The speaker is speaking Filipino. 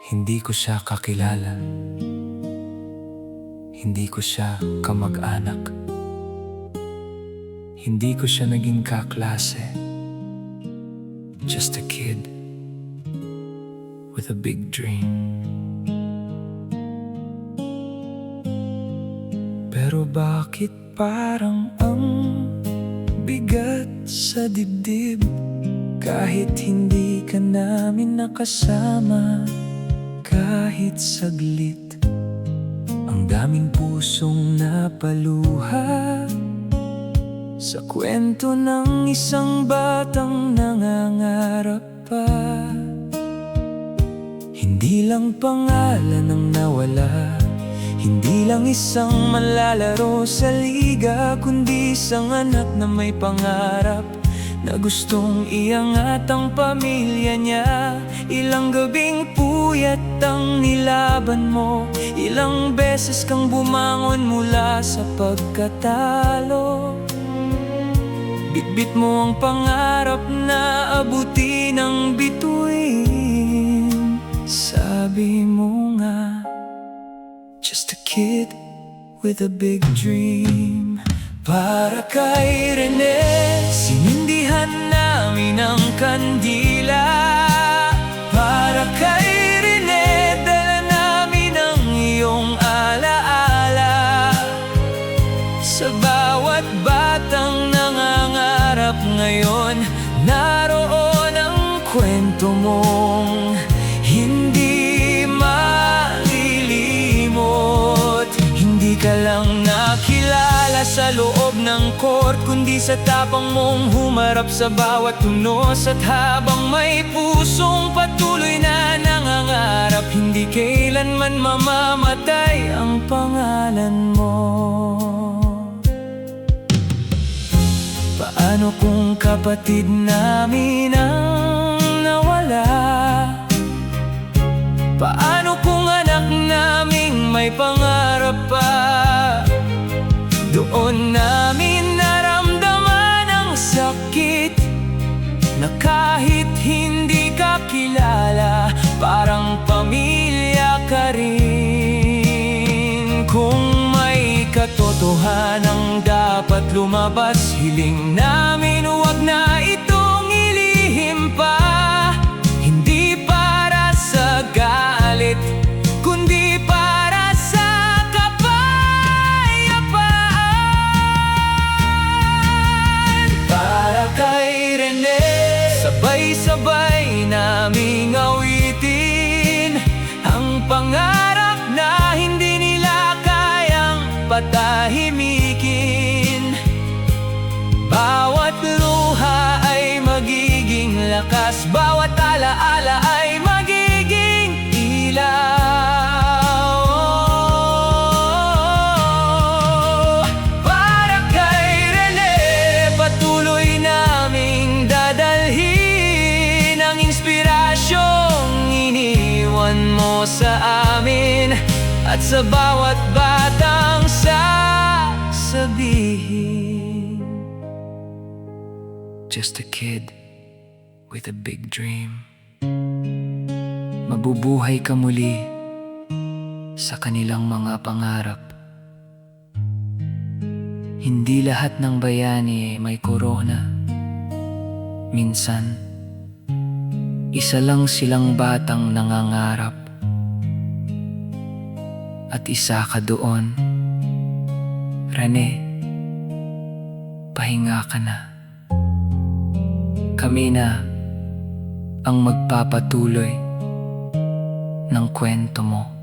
Hindi ko siya kakilala, hindi ko siya kamag-anak, hindi ko siya naging kaklase. Just a kid with a big dream. Pero bakit parang ang bigat sa dibdib? Kahit hindi ka namin nakasama, kahit saglit, ang daming pusong napaluha sa kwento ng isang batang nangangarap pa. Hindi lang pangalan ang nawala, hindi lang isang manlalaro sa liga, kundi isang anak na may pangarap na gustong iangat ang pamilya niya. Ilang gabing puyat ang nilaban mo, ilang beses kang bumangon mula sa pagkatalo. Bitbit mo ang pangarap na abutin ang bituin. Sabi mo nga, just a kid with a big dream. Para kay Rene, sinindihan namin ang kandila. Para kay Rene, dala namin ang iyong alaala. Sa bawat batang nangangarap ngayon, naroon ang kwento mong hindi malilimot. Hindi ka lang nakilala sa loob ng court, kundi sa tapang mong humarap sa bawat tunos. At habang may pusong patuloy na nangangarap, hindi kailanman mamamatay ang pangalan mo. Paano kung kapatid namin ang nawala? Paano kung anak naming may pangarap pa? Doon namin naramdaman ang sakit na kahit hindi ka kilala, parang pamilya ka rin. Kung may katotohanang dapat lumabas, hiling namin huwag na itong ilihim pa. Hindi para sa galit, kundi para sa kapayapaan. Para kay Rene, sabay-sabay naming awitin ang pangarap na hindi nila kayang patahimikin. Bawat luha ay magiging lakas, bawat alaala ay magiging ilaw. Para kay Rene, patuloy naming dadalhin ang inspirasyong iniwan mo sa amin, at sa bawat batang sasabihin, just a kid with a big dream. Mabubuhay ka muli sa kanilang mga pangarap. Hindi lahat ng bayani may korona. Minsan, isa lang silang batang nangangarap, at isa ka doon. Rene, pahinga ka na. Kami na ang magpapatuloy ng kwento mo.